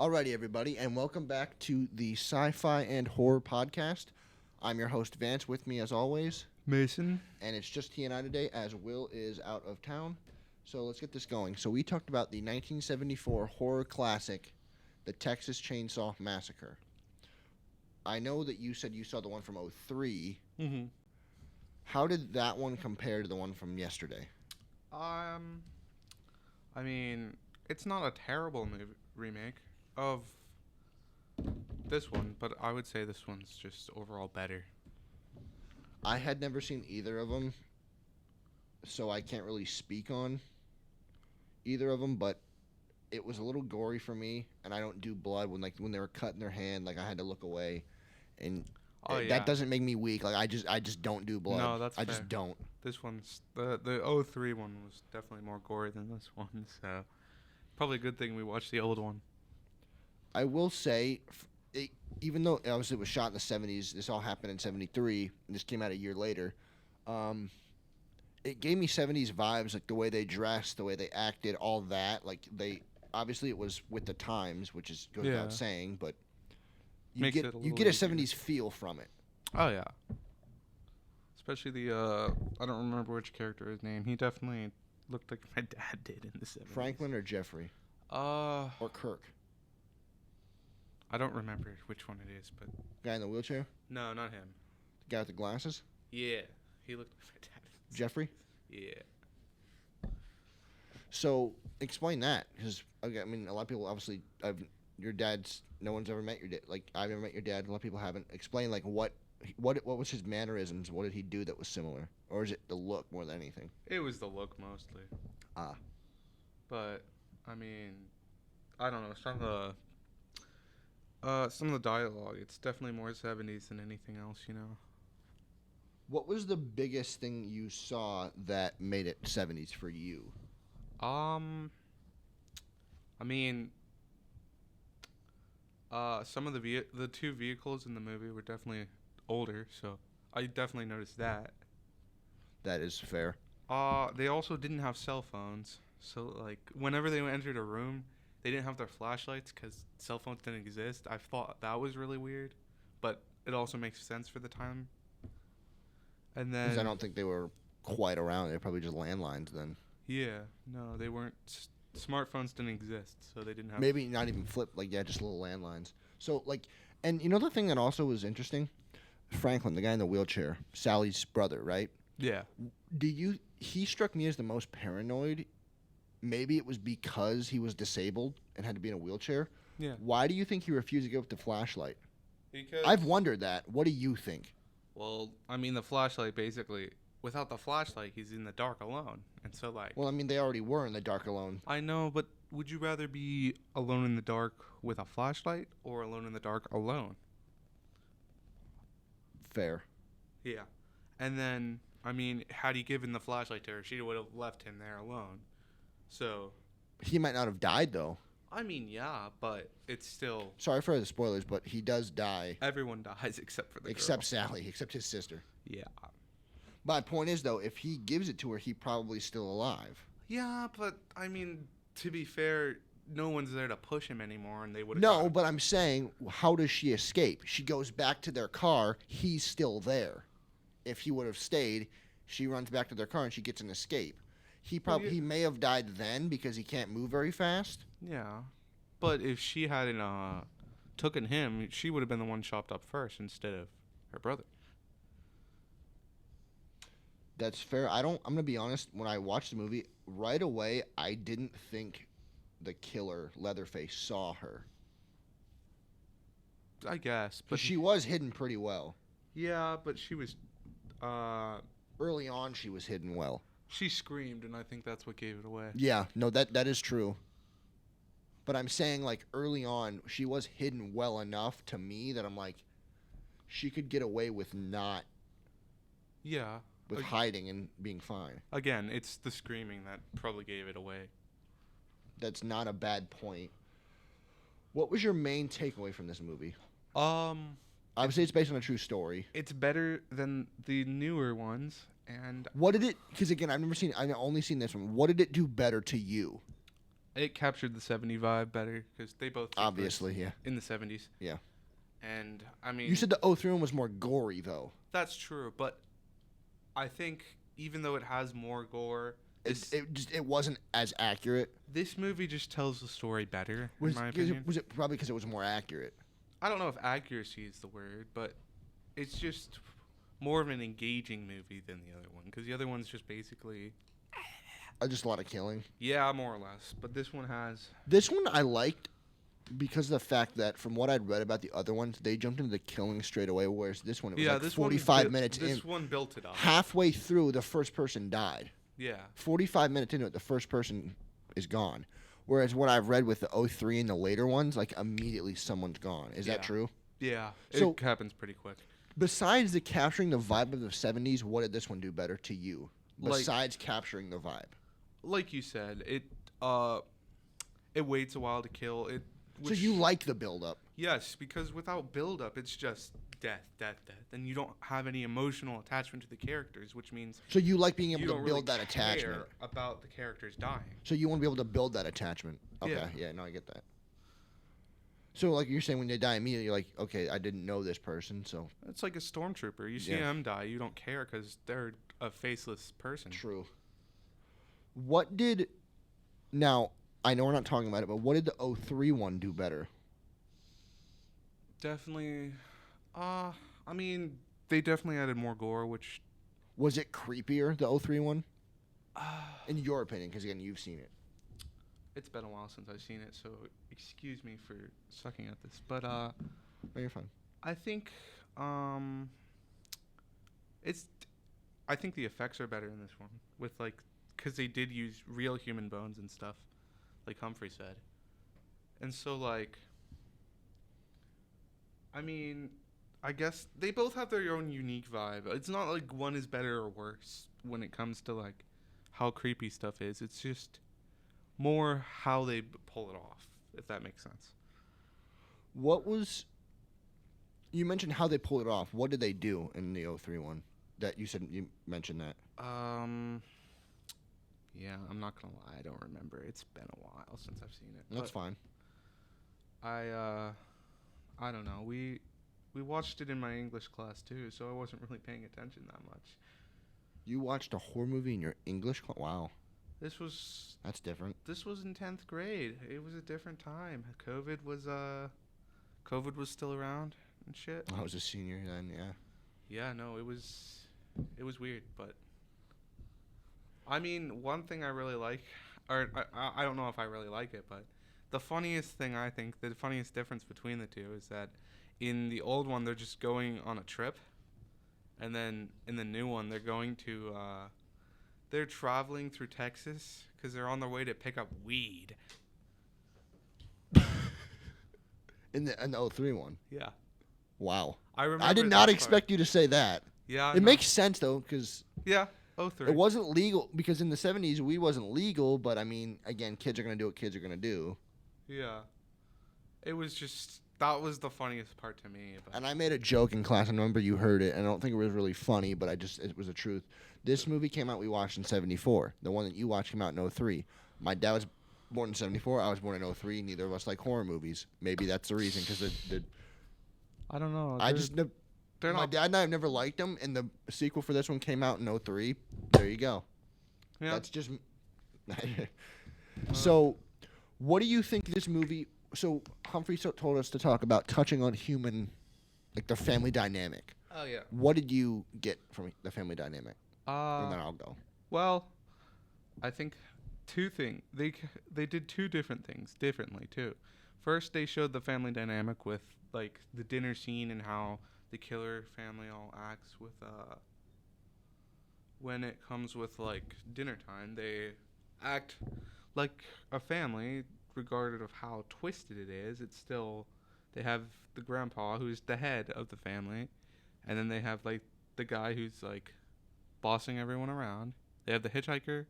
Alrighty, everybody, and welcome back to the Sci-Fi and Horror Podcast. I'm your host, Vance, with me as always. Mason. And it's just he and I today, as Will is out of town. So let's get this going. So we talked about the 1974 horror classic, The Texas Chainsaw Massacre. I know that you said you saw the one from '03. Mm-hmm. How did that one compare to the one from yesterday? I mean, it's not a terrible remake of this one, but I would say this one's just overall better. I had never seen either of them, so I can't really speak on either of them, but it was a little gory for me, and I don't do blood when they were cutting their hand, I had to look away, and that doesn't make me weak. I just don't do blood. No, that's fair. I just don't. This one's the '03 one was definitely more gory than this one, so probably a good thing we watched the old one. I will say, even though obviously it was shot in the 70s, this all happened in '73, and this came out a year later. It gave me 70s vibes, like the way they dressed, the way they acted, all that. Obviously it was with the times, which goes without saying, but you get a 70s feel from it. Oh yeah. Especially I don't remember which character his name. He definitely looked like my dad did in the 70s. Franklin or Jeffrey? Or Kirk? I don't remember which one it is, but Guy in the wheelchair? No, not him. The guy with the glasses? Yeah, he looked like my dad. Jeffrey? Yeah. So explain that, because a lot of people obviously no one's ever met your dad. I've never met your dad. A lot of people haven't. Explain what was his mannerisms? What did he do that was similar, or is it the look more than anything? It was the look mostly. But I don't know. Some of the dialogue, it's definitely more 70s than anything else, What was the biggest thing you saw that made it 70s for you? Some of the two vehicles in the movie were definitely older, so I definitely noticed that. That is fair. They also didn't have cell phones, so whenever they entered a room, they didn't have their flashlights because cell phones didn't exist. I thought that was really weird, but it also makes sense for the time. And then 'cause I don't think they were quite around. They were probably just landlines then. Yeah, no, they weren't. Smartphones didn't exist, so they didn't have. Maybe not even flip, just little landlines. So and the thing that also was interesting, Franklin, the guy in the wheelchair, Sally's brother, right? Yeah. He struck me as the most paranoid. Maybe it was because he was disabled and had to be in a wheelchair. Yeah. Why do you think he refused to give up the flashlight? Because I've wondered that. What do you think? Well, the flashlight basically. Without the flashlight, he's in the dark alone, and so Well, they already were in the dark alone. I know, but would you rather be alone in the dark with a flashlight or alone in the dark alone? Fair. Yeah. And then, had he given the flashlight to her, she would have left him there alone. So. He might not have died, though. Yeah, but it's still. Sorry for the spoilers, but he does die. Everyone dies except for the girl. Except Sally, except his sister. Yeah. My point is, though, if he gives it to her, he's probably still alive. Yeah, but, to be fair, no one's there to push him anymore, and they would have. No, but I'm saying, how does she escape? She goes back to their car. He's still there. If he would have stayed, she runs back to their car, and she gets an escape. He may have died then because he can't move very fast. Yeah, but if she hadn't taken him, she would have been the one chopped up first instead of her brother. That's fair. I'm going to be honest. When I watched the movie, right away, I didn't think the killer, Leatherface, saw her. I guess. But she was hidden pretty well. Yeah, but she was... Early on, she was hidden well. She screamed, and I think that's what gave it away. Yeah, no, that is true. But I'm saying, early on, she was hidden well enough to me that I'm she could get away with not... Yeah. With hiding and being fine. Again, it's the screaming that probably gave it away. That's not a bad point. What was your main takeaway from this movie? Obviously, it's based on a true story. It's better than the newer ones, and... What did it... Because, again, I've only seen this one. What did it do better to you? It captured the 70 vibe better because they both take place Obviously, yeah. in the 70s. Yeah. And I mean, You said the '03 one was more gory, though. that's true, but I think even though it has more gore, It wasn't as accurate. this movie just tells the story better, in my opinion. Was it probably because it was more accurate? I don't know if accuracy is the word, but it's just more of an engaging movie than the other one because the other one's just basically Just a lot of killing. yeah, more or less. But this one has This one I liked because of the fact that from what I'd read about the other ones, they jumped into the killing straight away, whereas this one, it was like this 45 one, minutes in. This one built it up. Halfway through, the first person died. Yeah. 45 minutes into it, the first person is gone. Whereas what I've read with the '03 and the later ones, like immediately someone's gone. Is that Yeah. true? Yeah. So- It happens pretty quick. Besides the capturing the vibe of the '70s, what did this one do better to you? Like- Besides capturing the vibe. Like you said, it waits a while to kill. So you like the build-up. Yes, because without build up, it's just death, death, death, and you don't have any emotional attachment to the characters, which means So you like being you able don't to really build that care attachment. about the characters dying. So you want to be able to build that attachment. Okay, Yeah. yeah, no, I get that. So like you're saying, when they die immediately, you're like, okay, I didn't know this person, so It's like a stormtrooper. You see Yeah. them die, you don't care because they're a faceless person. true. What did now? I know we're not talking about it, but what did the '03 one do better? Definitely. I mean, they definitely added more gore, which. Was it creepier, the '03 one? In your opinion, because again, you've seen it. It's been a while since I've seen it, so excuse me for sucking at this. But No, you're fine. I think it's. I think the effects are better in this one with because they did use real human bones and stuff, like Humphrey said, and so I mean, I guess they both have their own unique vibe. It's not like one is better or worse when it comes to how creepy stuff is. It's just more how they pull it off, if that makes sense. What was? You mentioned how they pulled it off. What did they do in the '03 one? That you said you mentioned that. Yeah, I'm not gonna lie, I don't remember. It's been a while since I've seen it. That's fine. I don't know. We watched it in my English class too, so I wasn't really paying attention that much. You watched a horror movie in your English class? Wow, This was that's different. in 10th grade. It was a different time. COVID was still around and shit. I was a senior then. Yeah. Yeah, no, it was weird, but I mean, one thing I really like, or I don't know if I really like it, but the funniest difference between the two is that in the old one they're just going on a trip, and then in the new one they're traveling through Texas because they're on their way to pick up weed. In the '03 one. Yeah, Wow. I remember. I did not that expect you to say that. part. Yeah, It makes sense though, because yeah. 03. it wasn't legal. Because in the '70s, weed wasn't legal. But I mean, again, kids are gonna do what kids are gonna do. Yeah, it was just that was the funniest part to me. But And I made a joke in class. I remember you heard it, and I don't think it was really funny, but it was the truth. This movie came out. We watched in '74. The one that you watched came out in '03. My dad was born in '74. I was born in '03. Neither of us like horror movies. Maybe that's the reason. Because I don't know. my not. dad and I have never liked them, and the sequel for this one came out in '03. There you go. Yeah. That's just. So, what do you think this movie? So Humphrey told us to talk about touching on human, like the family dynamic. Oh yeah. What did you get from the family dynamic? And then I'll go. Well, I think two things. They did two different things differently too. First, they showed the family dynamic with the dinner scene and how the killer family all acts with when it comes with dinner time. They act like a family, regardless of how twisted it is. It's still they have the grandpa who's the head of the family, and then they have the guy who's bossing everyone around. They have the hitchhiker,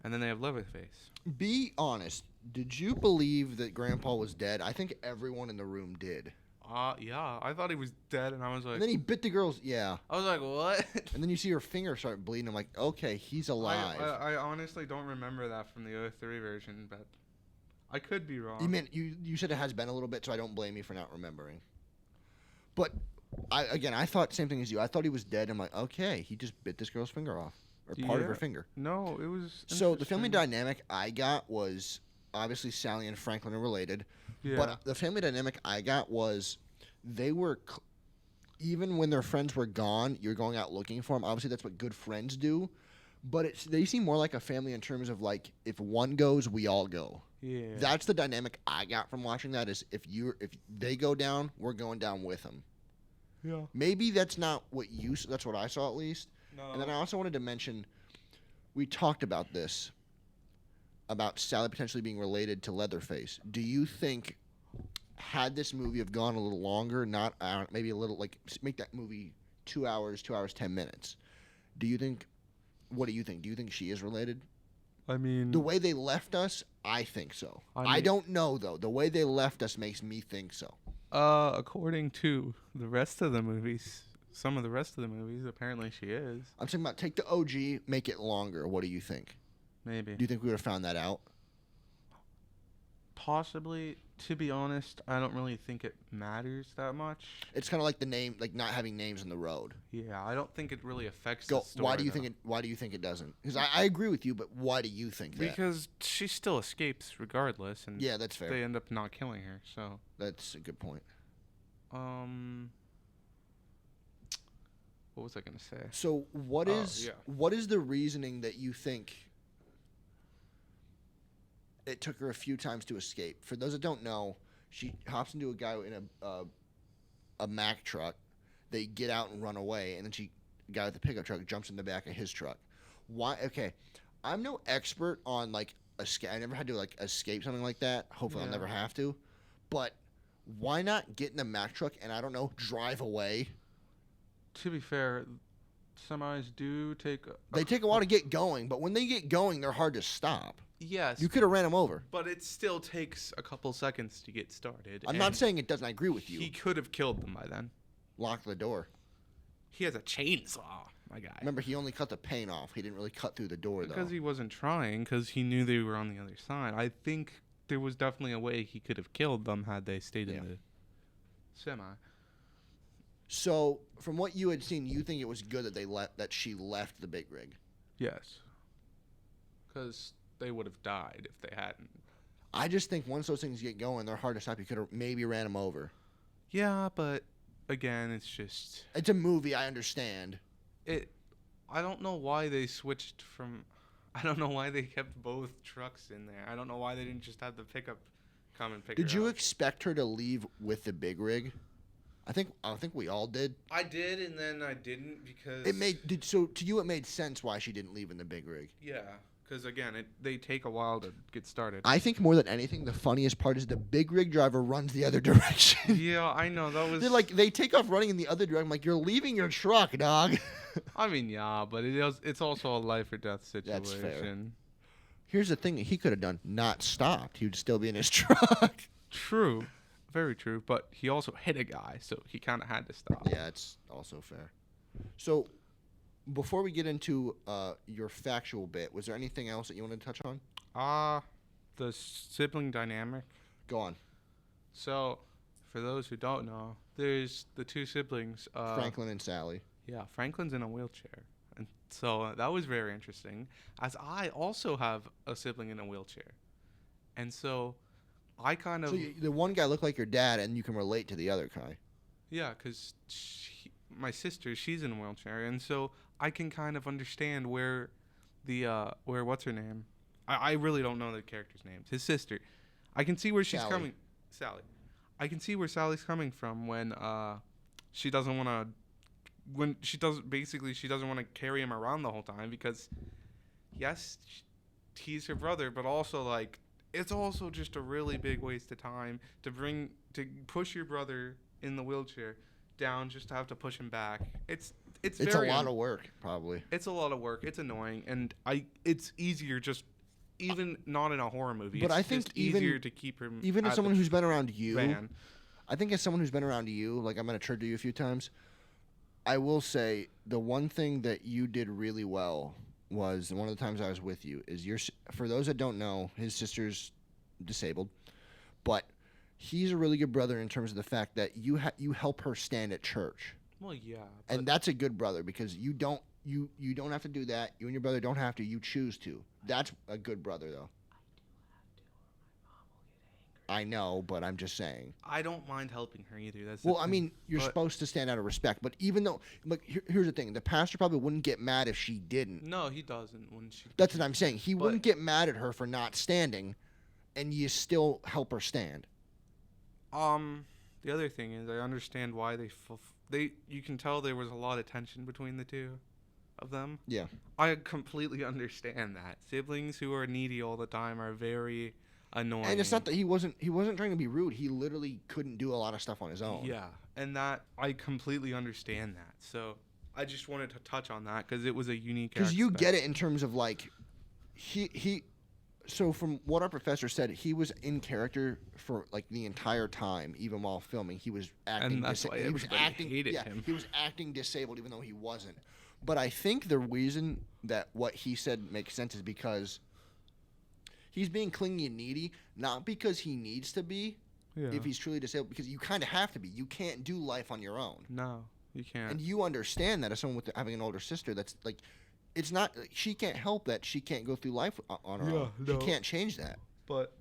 and then they have Leatherface. Be honest. Did you believe that Grandpa was dead? I think everyone in the room did. Yeah, I thought he was dead, and I was like, And then he bit the girl's. Yeah. what? And then you see her finger start bleeding. I'm like, okay, he's alive. I honestly don't remember that from the '03 version, but I could be wrong. You said it has been a little bit, so I don't blame you for not remembering. But I thought same thing as you. I thought he was dead. I'm like, okay, he just bit this girl's finger off, or part of her finger. No, it was. So the family dynamic I got was obviously Sally and Franklin are related. Yeah. But the family dynamic I got was they were, even when their friends were gone, you're going out looking for them. Obviously, that's what good friends do. But they seem more like a family in terms of like if one goes, we all go. Yeah. That's the dynamic I got from watching that. Is if they go down, we're going down with them. Yeah. Maybe that's not what that's what I saw at least. No. And then I also wanted to mention, we talked about this, about Sally potentially being related to Leatherface. Do you think, had this movie have gone a little longer, not maybe a little, like, make that movie 2 hours, 10 minutes, what do you think? Do you think she is related? I mean, The way they left us, I think so. I mean- don't know, though. The way they left us makes me think so. according to the rest of the movies, some of the rest of the movies, apparently she is. I'm talking about take the OG, make it longer. What do you think? Maybe. Do you think we would have found that out? Possibly. To be honest, I don't really think it matters that much. It's kind of like the name, like not having names on the road. Yeah, I don't think it really affects Go. the story. Why do you though. think it? Why do you think it doesn't? Because I agree with you, but why do you think that? Because she still escapes regardless, and Yeah, that's fair. they end up not killing her. So, That's a good point. what was I gonna say? So what is the reasoning that you think it took her a few times to escape? For those that don't know, she hops into a guy in a Mack truck. They get out and run away, and then the guy with the pickup truck jumps in the back of his truck. Why? Okay, I'm no expert on like escape. I never had to like escape something like that. Hopefully, I'll Yeah. never have to. But why not get in the Mack truck and I don't know, drive away? To be fair, semis do take. They take a while to get going, but when they get going, they're hard to stop. Yes, You could have ran them over. but it still takes a couple seconds to get started. I'm not and saying it doesn't. I agree with you. he could have killed them by then. Lock the door. He has a chainsaw, my guy. Remember, he only cut the paint off. He didn't really cut through the door, though. Because he wasn't trying, because he knew they were on the other side. I think there was definitely a way he could have killed them had they stayed Yeah. in the semi. So, from what you had seen, you think it was good that she left the big rig? Yes. Because they would have died if they hadn't. I just think once those things get going, they're hard to stop. You could have maybe ran them over. Yeah, but again, it's just It's a movie. I understand. I don't know why they switched from. I don't know why they kept both trucks in there. I don't know why they didn't just have the pickup come and pick her Did you up. expect her to leave with the big rig? I think we all did. I did, and then I didn't because So to you, it made sense why she didn't leave in the big rig. Yeah, because again, they take a while to get started. I think more than anything, the funniest part is the big rig driver runs the other direction. Yeah, I know that was. They take off running in the other direction. I'm like, you're leaving your truck, dog. I mean, yeah, but it's also a life or death situation. That's fair. Here's the thing that he could have done: not stopped. He would still be in his truck. True, very true. But he also hit a guy, so he kind of had to stop. Yeah, it's also fair. So, before we get into your factual bit, was there anything else that you wanted to touch on? The sibling dynamic. Go on. So, for those who don't know, there's the two siblings. Franklin and Sally. Yeah, Franklin's in a wheelchair. And so that was very interesting, as I also have a sibling in a wheelchair. And so I kind of... So the one guy looked like your dad, and you can relate to the other guy. Yeah, because my sister, she's in a wheelchair. And so I can kind of understand where what's her name? I really don't know the character's names. His sister. I can see where she's Sally. coming. Sally. I can see where Sally's coming from when she doesn't want to... she doesn't want to carry him around the whole time because, yes, he's her brother, but also like it's also just a really big waste of time to push your brother in the wheelchair down just to have to push him back. It's a lot of work, probably. It's a lot of work. It's annoying, and it's easier just even not in a horror movie. But it's I think just easier to keep him even as at someone the who's been around you. van. I think as someone who's been around you, like I'm going to trigger you a few times, I will say the one thing that you did really well was one of the times I was with you is for those that don't know, his sister's disabled, but he's a really good brother in terms of the fact that you help her stand at church. Well, yeah. And that's a good brother because you don't have to do that. You and your brother don't have to. You choose to. That's a good brother, though. I know, but I'm just saying. I don't mind helping her either. That's well, I mean, you're supposed to stand out of respect. But even though, like, here's the thing: the pastor probably wouldn't get mad if she didn't. No, he doesn't. When she. That's what I'm saying. He wouldn't get mad at her for not standing, and you still help her stand. The other thing is, I understand why they. You can tell there was a lot of tension between the two of them. Yeah. I completely understand that. Siblings who are needy all the time are very annoying. And it's not that he wasn't trying to be rude. He literally couldn't do a lot of stuff on his own. Yeah, and that I completely understand that. So I just wanted to touch on that because it was a unique. Because you get it in terms of like, he. So from what our professor said, he was in character for like the entire time, even while filming. He was acting. And that's why everybody hated him. He was acting disabled, even though he wasn't. But I think the reason that what he said makes sense is because he's being clingy and needy, not because he needs to be, if he's truly disabled, because you kind of have to be. You can't do life on your own. No, you can't. And you understand that as someone with having an older sister, that's like, it's not, she can't help that she can't go through life on her own. No. She can't change that. But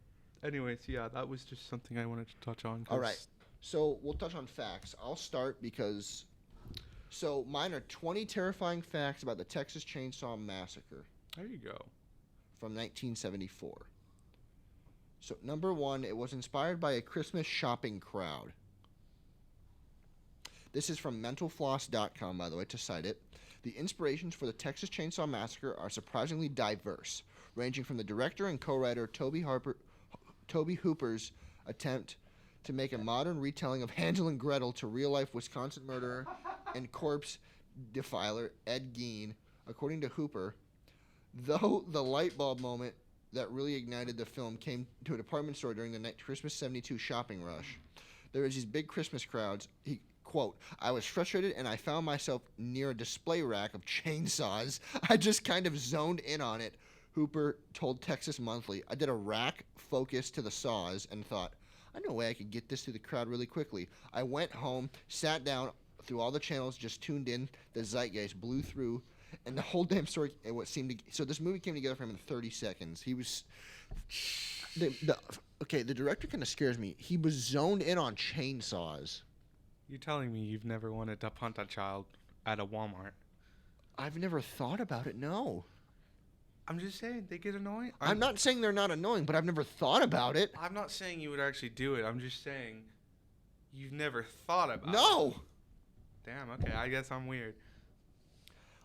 anyways, yeah, that was just something I wanted to touch on. All right. So we'll touch on facts. I'll start because, so mine are 20 terrifying facts about the Texas Chainsaw Massacre. There you go. From 1974. So number 1, it was inspired by a Christmas shopping crowd. This is from mentalfloss.com, by the way, to cite it. The inspirations for the Texas Chainsaw Massacre are surprisingly diverse, ranging from the director and co-writer Toby Hooper's attempt to make a modern retelling of Hansel and Gretel to real-life Wisconsin murderer and corpse defiler Ed Gein. According to Hooper, though the light bulb moment that really ignited the film came to a department store during the Christmas 72 shopping rush, there was these big Christmas crowds. Quote, I was frustrated and I found myself near a display rack of chainsaws. I just kind of zoned in on it, Hooper told Texas Monthly. I did a rack focus to the saws and thought, I know a way I could get this through the crowd really quickly. I went home, sat down through all the channels, just tuned in. The zeitgeist blew through, and the whole damn story, so this movie came together for him in 30 seconds. He was, the director kind of scares me. He was zoned in on chainsaws. You're telling me you've never wanted to punt a child at a Walmart? I've never thought about it, no. I'm just saying, they get annoying. I'm not saying they're not annoying, but I've never thought about it. I'm not saying you would actually do it. I'm just saying you've never thought about it. No! Damn, okay, I guess I'm weird.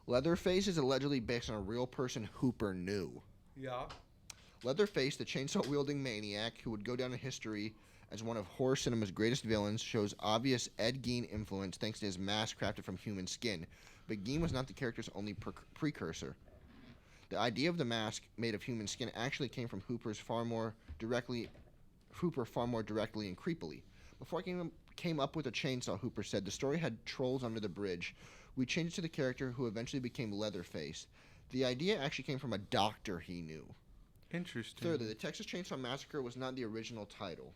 Leatherface is allegedly based on a real person Hooper knew. Yeah. Leatherface, the chainsaw-wielding maniac who would go down in history as one of horror cinema's greatest villains, shows obvious Ed Gein influence thanks to his mask crafted from human skin. But Gein was not the character's only precursor. The idea of the mask made of human skin actually came from Hooper far more directly and creepily. Before I came up with a chainsaw, Hooper said, the story had trolls under the bridge. We changed it to the character who eventually became Leatherface. The idea actually came from a doctor he knew. Interesting. Thirdly, the Texas Chainsaw Massacre was not the original title.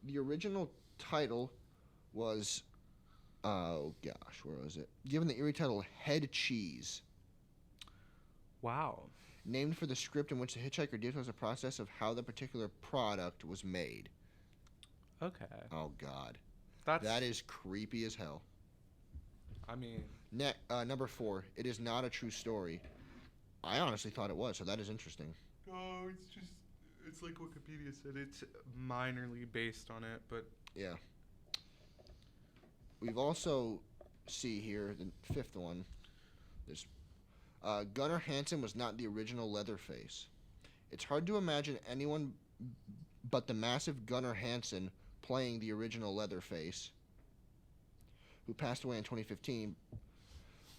The original title was, oh gosh, where was it? Given the eerie title Head Cheese. Wow. Named for the script in which the hitchhiker details the process of how the particular product was made. Okay. Oh God. That is creepy as hell. I mean. Number 4, it is not a true story. I honestly thought it was, so that is interesting. Oh, it's like Wikipedia said. It's minorly based on it, but... Yeah. We've also see here, the 5th one, there's Gunnar Hansen was not the original Leatherface. It's hard to imagine anyone but the massive Gunnar Hansen playing the original Leatherface, who passed away in 2015.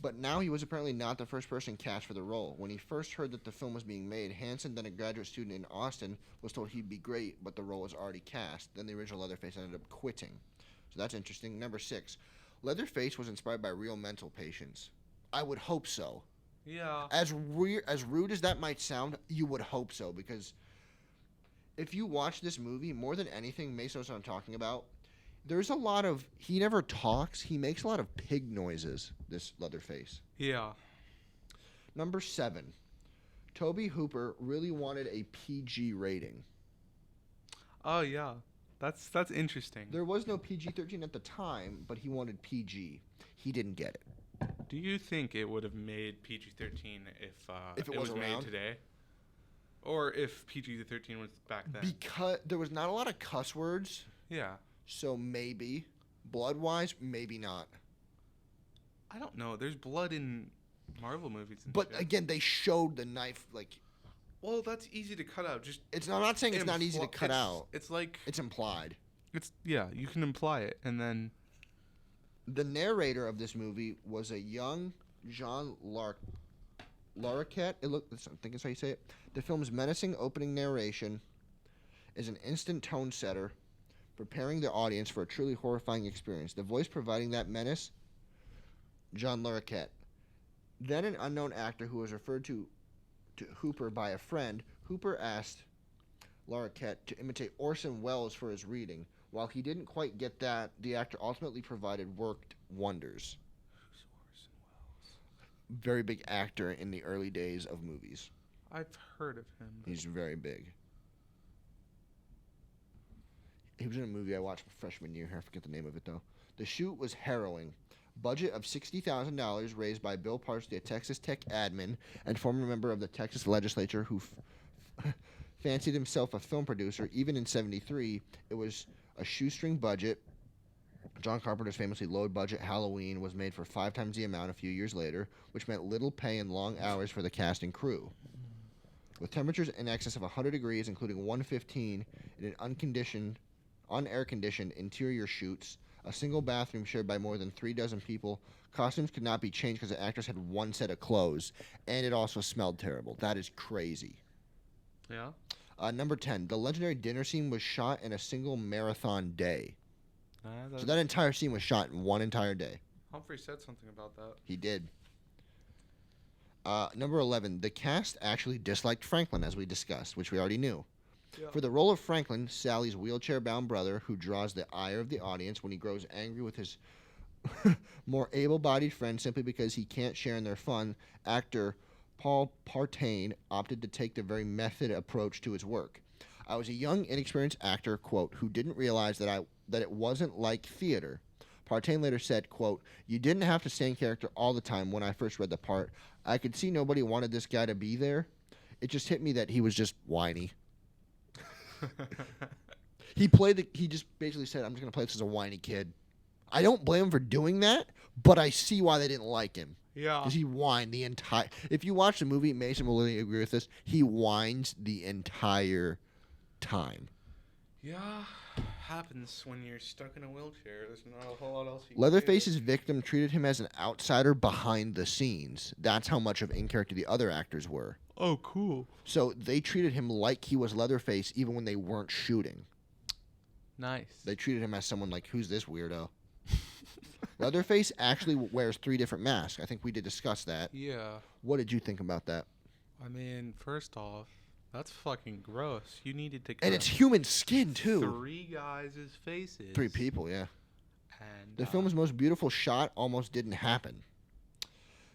But now he was apparently not the first person cast for the role. When he first heard that the film was being made, Hansen, then a graduate student in Austin, was told he'd be great, but the role was already cast. Then the original Leatherface ended up quitting. So that's interesting. Number 6. Leatherface was inspired by real mental patients. I would hope so. Yeah. As rude as that might sound, you would hope so, because if you watch this movie, more than anything, Mason knows what I'm talking about. There's a lot of, he never talks. He makes a lot of pig noises, this Leatherface. Yeah. Number 7. Toby Hooper really wanted a PG rating. Oh yeah. That's interesting. There was no PG-13 at the time, but he wanted PG. He didn't get it. Do you think it would have made PG-13 if it was made around today? Or if PG-13 was back then? Because there was not a lot of cuss words, Yeah. so maybe. Blood-wise, maybe not. I don't know. There's blood in Marvel movies and But shit. again, they showed the knife, like... Well, that's easy to cut out. Just I'm not saying it's not easy to cut out. It's like... It's implied. Yeah, you can imply it, and then... The narrator of this movie was a young Jean Larroquette. I think that's how you say it. The film's menacing opening narration is an instant tone setter, preparing the audience for a truly horrifying experience. The voice providing that menace, Jean Larroquette. Then an unknown actor who was referred to Hooper by a friend. Hooper asked Larroquette to imitate Orson Welles for his reading. While he didn't quite get that, the actor ultimately worked wonders. Who's Orson Welles? Very big actor in the early days of movies. I've heard of him. He's very big. He was in a movie I watched freshman year. I forget the name of it, though. The shoot was harrowing. Budget of $60,000 raised by Bill Parsley, a Texas Tech admin and former member of the Texas legislature who fancied himself a film producer. Even in 1973, it was a shoestring budget. John Carpenter's famously low-budget Halloween was made for 5 times the amount a few years later, which meant little pay and long hours for the cast and crew. With temperatures in excess of 100 degrees, including 115 in an unair-conditioned interior shoots, a single bathroom shared by more than 36 people, costumes could not be changed because the actors had one set of clothes, and it also smelled terrible. That is crazy. Yeah? Number 10, the legendary dinner scene was shot in a single marathon day. So that entire scene was shot in one entire day. Humphrey said something about that. He did. Number 11, the cast actually disliked Franklin, as we discussed, which we already knew. Yeah. For the role of Franklin, Sally's wheelchair-bound brother, who draws the ire of the audience when he grows angry with his more able-bodied friend simply because he can't share in their fun, actor Paul Partain opted to take the very method approach to his work. I was a young, inexperienced actor, quote, who didn't realize that it wasn't like theater. Partain later said, quote, you didn't have to stay in character all the time. When I first read the part, I could see nobody wanted this guy to be there. It just hit me that he was just whiny. He just basically said, I'm just going to play this as a whiny kid. I don't blame him for doing that, but I see why they didn't like him. Yeah. Because he whined the entire... If you watch the movie, Mason will really agree with this. He whines the entire time. Yeah. Happens when you're stuck in a wheelchair. There's not a whole lot else you can Leatherface's victim treated him as an outsider behind the scenes. That's how much of in character the other actors were. Oh, cool. So they treated him like he was Leatherface even when they weren't shooting. Nice. They treated him as someone like, who's this weirdo? Leatherface actually wears 3 different masks. I think we did discuss that. Yeah. What did you think about that? I mean, first off, that's fucking gross. You needed to cut And it's human skin, too. 3 guys' faces. 3 people, yeah. And The film's most beautiful shot almost didn't happen.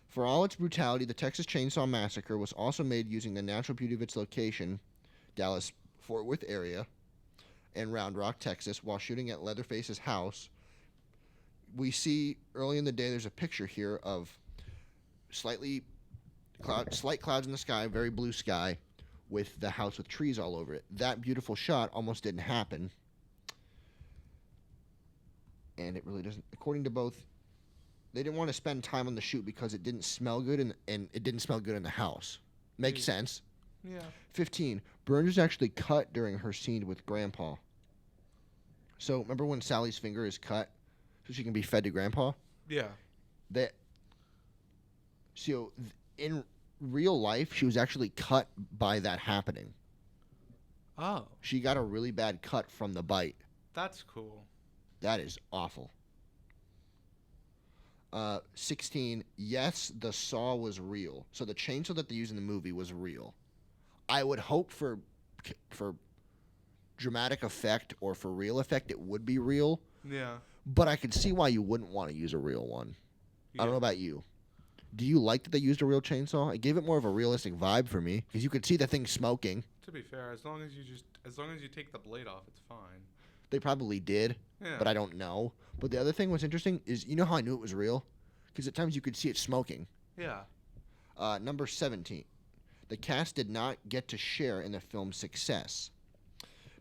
For all its brutality, the Texas Chainsaw Massacre was also made using the natural beauty of its location, Dallas-Fort Worth area, and Round Rock, Texas, while shooting at Leatherface's house. We see early in the day there's a picture here of slight clouds in the sky, very blue sky, with the house with trees all over it. That beautiful shot almost didn't happen. And it really doesn't. According to both, they didn't want to spend time on the shoot because it didn't smell good and it didn't smell good in the house. Makes sense. Yeah. 15. Burns was actually cut during her scene with Grandpa. So remember when Sally's finger is cut so she can be fed to Grandpa? Yeah. That So in real life, she was actually cut by that happening. Oh, She got a really bad cut from the bite. that's cool. That is awful. 16. Yes, the saw was real. So the chainsaw that they used in the movie was real. I would hope for dramatic effect or for real effect it would be real, Yeah. but I could see why you wouldn't want to use a real one. I don't know about you. Do you like that they used a real chainsaw? It gave it more of a realistic vibe for me because you could see the thing smoking. To be fair, as long as you take the blade off, it's fine. They probably did, Yeah. but I don't know. But the other thing was interesting is you know how I knew it was real? Because at times you could see it smoking. Yeah. Number 17. The cast did not get to share in the film's success.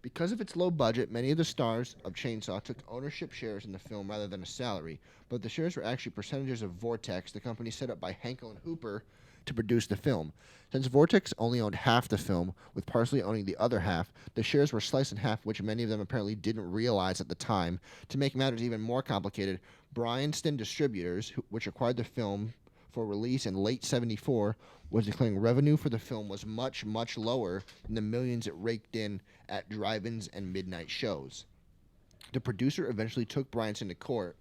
Because of its low budget, many of the stars of Chainsaw took ownership shares in the film rather than a salary, but the shares were actually percentages of Vortex, the company set up by Henkel and Hooper to produce the film. Since Vortex only owned half the film, with Parsley owning the other half, the shares were sliced in half, which many of them apparently didn't realize at the time. To make matters even more complicated, Bryanston Distributors, which acquired the film for release in late 74, was declaring revenue for the film was much, much lower than the millions it raked in at drive-ins and midnight shows. The producer eventually took Bryanston to court,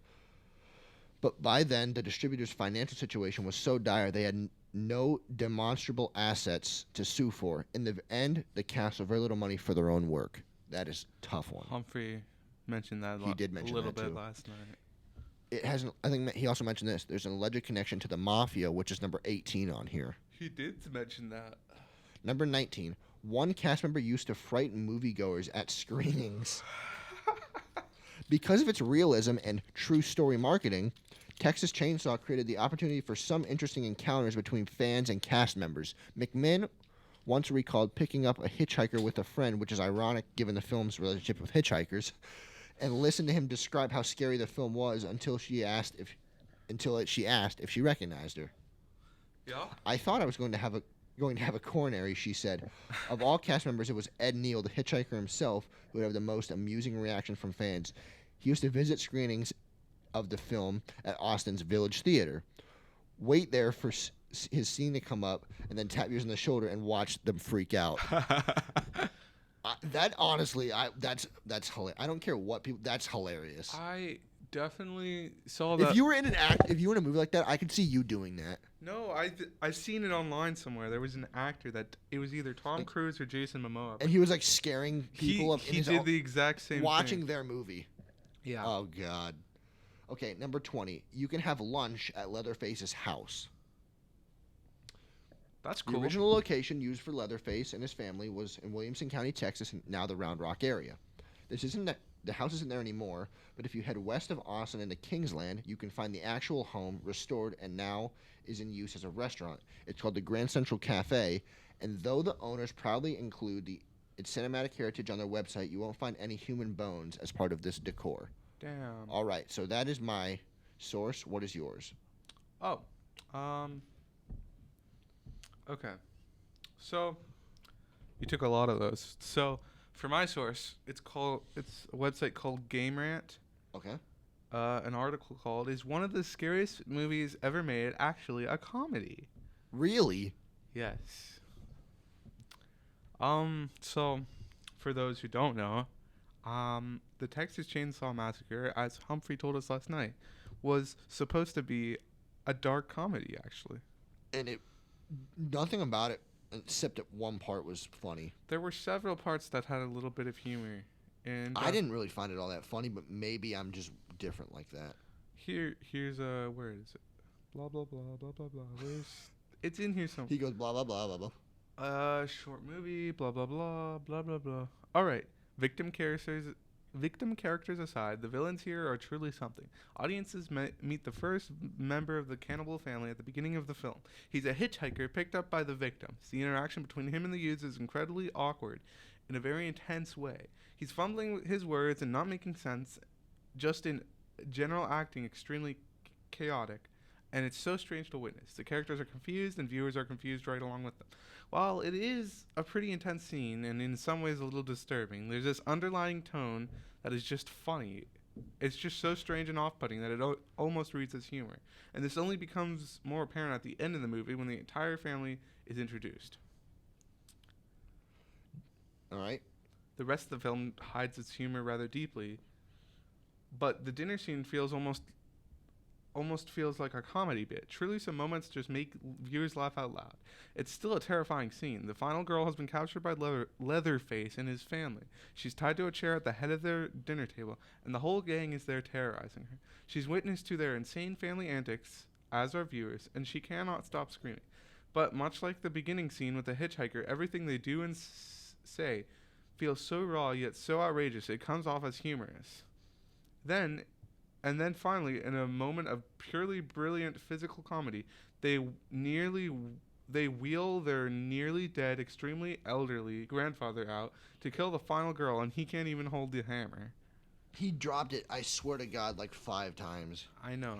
but by then the distributor's financial situation was so dire they had no demonstrable assets to sue for. In the end, the cast had very little money for their own work. That is a tough one. Humphrey mentioned that He did mention a little that, bit too. last night. It has, I think he also mentioned this. There's an alleged connection to the mafia, which is number 18 on here. He did mention that. Number 19. One cast member used to frighten moviegoers at screenings. Because of its realism and true story marketing, Texas Chainsaw created the opportunity for some interesting encounters between fans and cast members. McMinn once recalled picking up a hitchhiker with a friend, which is ironic given the film's relationship with hitchhikers, and listened to him describe how scary the film was until she asked if she recognized her. Yeah. I thought I was going to have a coronary, she said. Of all cast members, it was Ed Neal, the hitchhiker himself, who would have the most amusing reaction from fans. He used to visit screenings of the film at Austin's Village Theater, wait there for his scene to come up, and then tap yours on the shoulder and watch them freak out. That honestly, that's hilarious. I don't care what people. That's hilarious. I definitely saw that. If you were in a movie like that, I could see you doing that. No, I've seen it online somewhere. There was an actor that it was either Tom Cruise or Jason Momoa. And he was like scaring people up. He did the exact same watching thing. their movie. Yeah. Oh God. Okay, number 20. You can have lunch at Leatherface's house. That's The cool. original location used for Leatherface and his family was in Williamson County, Texas, and now the Round Rock area. The house isn't there anymore, but if you head west of Austin into Kingsland, you can find the actual home restored and now is in use as a restaurant. It's called the Grand Central Cafe, and though the owners proudly include its cinematic heritage on their website, you won't find any human bones as part of this decor. Damn. All right, so that is my source. What is yours? Oh. Okay. So you took a lot of those. So for my source, it's a website called Game Rant. Okay. An article called "Is one of the scariest movies ever made actually a comedy?" Really? Yes. So for those who don't know, the Texas Chainsaw Massacre, as Humphrey told us last night, was supposed to be a dark comedy, actually. And nothing about it except that one part was funny. There were several parts that had a little bit of humor, and I didn't really find it all that funny, but maybe I'm just different like that. Here's where is it? Blah blah blah blah blah blah. It's in here somewhere. He goes blah blah blah blah blah. Short movie. Blah blah blah blah blah blah. All right. Victim characters aside, the villains here are truly something. Audiences meet the first member of the cannibal family at the beginning of the film. He's a hitchhiker picked up by the victims. The interaction between him and the youths is incredibly awkward in a very intense way. He's fumbling with his words and not making sense, just in general acting extremely chaotic, and it's so strange to witness. The characters are confused and viewers are confused right along with them. While it is a pretty intense scene and in some ways a little disturbing, there's this underlying tone that is just funny. It's just so strange and off-putting that it almost reads as humor. And this only becomes more apparent at the end of the movie when the entire family is introduced. All right. The rest of the film hides its humor rather deeply, but the dinner scene feels almost feels like a comedy bit. Truly, some moments just make viewers laugh out loud. It's still a terrifying scene. The final girl has been captured by Leatherface and his family. She's tied to a chair at the head of their dinner table, and the whole gang is there terrorizing her. She's witness to their insane family antics, as are viewers, and she cannot stop screaming. But much like the beginning scene with the hitchhiker, everything they do and say feels so raw yet so outrageous it comes off as humorous. Then finally, in a moment of purely brilliant physical comedy, they wheel their nearly dead, extremely elderly grandfather out to kill the final girl, and he can't even hold the hammer. He dropped it, I swear to God, like 5 times. I know.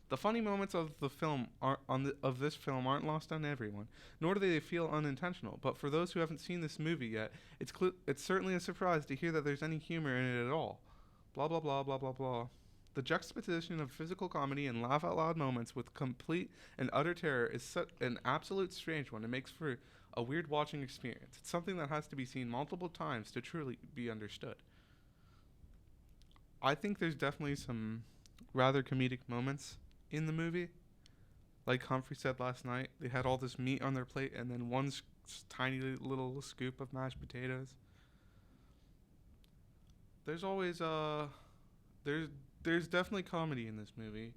The funny moments of the film of this film aren't lost on everyone, nor do they feel unintentional. But for those who haven't seen this movie yet, it's certainly a surprise to hear that there's any humor in it at all. Blah blah blah blah blah blah. The juxtaposition of physical comedy and laugh out loud moments with complete and utter terror is such an absolute strange one. It makes for a weird watching experience. It's something that has to be seen multiple times to truly be understood. I think there's definitely some rather comedic moments in the movie. Like Humphrey said last night, they had all this meat on their plate and then one tiny little scoop of mashed potatoes. There's always there's definitely comedy in this movie,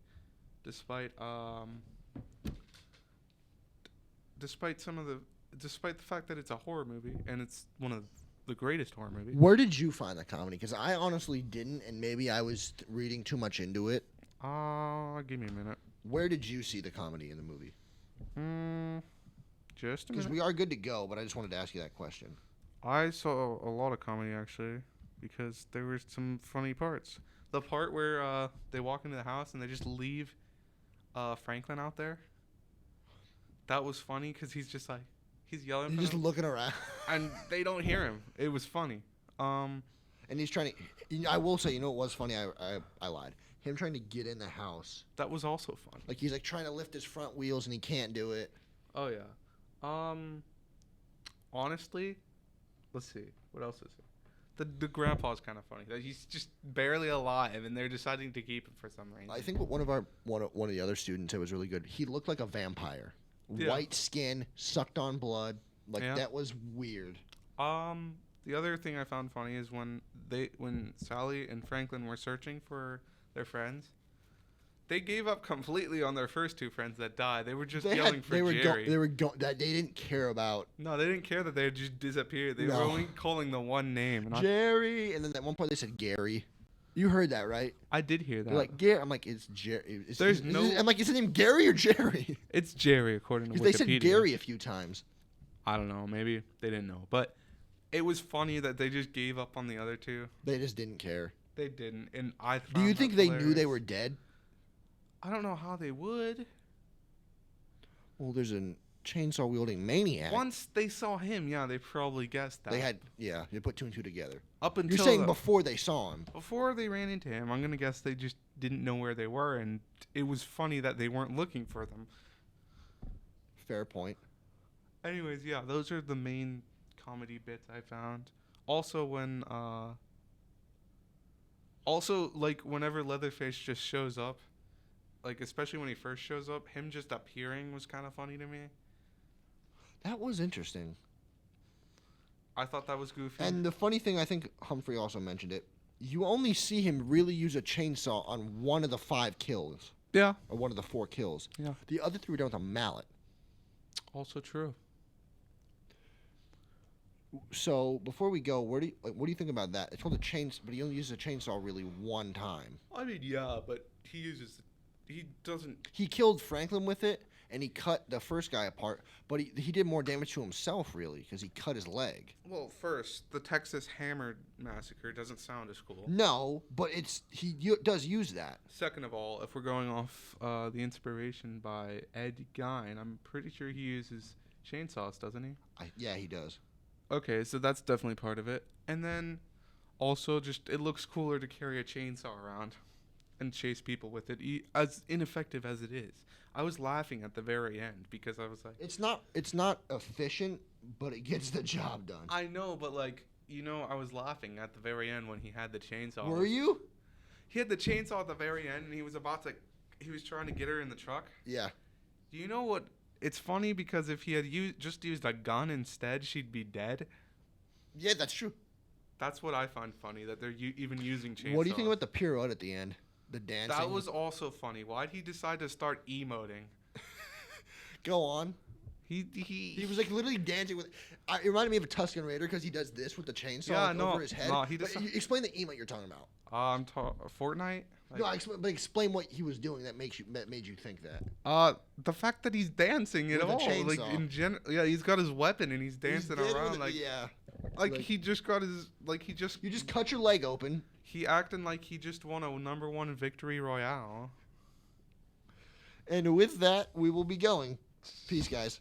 despite despite the fact that it's a horror movie and it's one of the greatest horror movies. Where did you find the comedy? Because I honestly didn't, and maybe I was reading too much into it. Give me a minute. Where did you see the comedy in the movie? Just a Because minute. we are good to go, but I just wanted to ask you that question. I saw a lot of comedy actually, because there were some funny parts. The part where they walk into the house and they just leave Franklin out there. That was funny because he's just like he's yelling. He's for just them, looking around. and they don't hear him. It was funny. And he's trying to. I will say, you know what was funny? I lied. Him trying to get in the house. That was also fun. Like he's like trying to lift his front wheels and he can't do it. Oh yeah. Honestly, let's see. What else is it? The grandpa's kind of funny. That he's just barely alive, and they're deciding to keep him for some reason. I think one of the other students said was really good. He looked like a vampire. Yeah. White skin, sucked on blood. Like that was weird. The other thing I found funny is when Sally and Franklin were searching for their friends, they gave up completely on their first 2 friends that died. They were just yelling for Jerry. That they didn't care about. No, they didn't care that they had just disappeared. They were only calling the one name. And Jerry, and then at one point they said Gary. You heard that, right? I did hear that. They're like Gary. I'm like, it's Jerry. I'm like, is his name Gary or Jerry? It's Jerry, according to Wikipedia. They said Gary a few times. I don't know. Maybe they didn't know, but it was funny that they just gave up on the other 2. They just didn't care. They didn't, and I. Do you think they knew they were dead? I don't know how they would. Well, there's a chainsaw wielding maniac. Once they saw him, yeah, they probably guessed that. They put 2 and 2 together. Up until you're saying before they saw him. Before they ran into him, I'm gonna guess they just didn't know where they were, and it was funny that they weren't looking for them. Fair point. Anyways, yeah, those are the main comedy bits I found. Also, like whenever Leatherface just shows up, like especially when he first shows up, him just appearing was kind of funny to me. That was interesting. I thought that was goofy. And the funny thing, I think Humphrey also mentioned it, you only see him really use a chainsaw on one of the 5 kills. Yeah. Or one of the 4 kills. Yeah. The other 3 were done with a mallet. Also true. So before we go, what do you think about that? It's called a chainsaw, but he only uses a chainsaw really one time. I mean, yeah, but he doesn't. He killed Franklin with it, and he cut the first guy apart, but he did more damage to himself, really, because he cut his leg. Well, first, the Texas Hammer Massacre doesn't sound as cool. No, but he does use that. Second of all, if we're going off the inspiration by Ed Gein, I'm pretty sure he uses chainsaws, doesn't he? Yeah, he does. Okay, so that's definitely part of it. And then Also, just it looks cooler to carry a chainsaw around and chase people with it, as ineffective as it is. I was laughing at the very end because I was like, It's not efficient, but it gets the job done. I know, but like, I was laughing at the very end when he had the chainsaw. Were you? He had the chainsaw at the very end, and he was trying to get her in the truck. Yeah. Do you know what? It's funny because if he had just used a gun instead, she'd be dead. Yeah, that's true. That's what I find funny, that they're even using chainsaws. What do you think about the pirouette at the end? The dancing? That was also funny. Why'd he decide to start emoting? Go on. He was like literally dancing with. It reminded me of a Tuscan Raider because he does this with the chainsaw over his head. No, he but you explain the emote you're talking about. Fortnite. But explain what he was doing that made you think that. The fact that he's dancing at With a all, chainsaw. like in general, yeah, he's got his weapon and he's dancing around like, yeah. like he just got his, like he just. You just cut your leg open. He acting like he just won a #1 victory royale. And with that, we will be going. Peace, guys.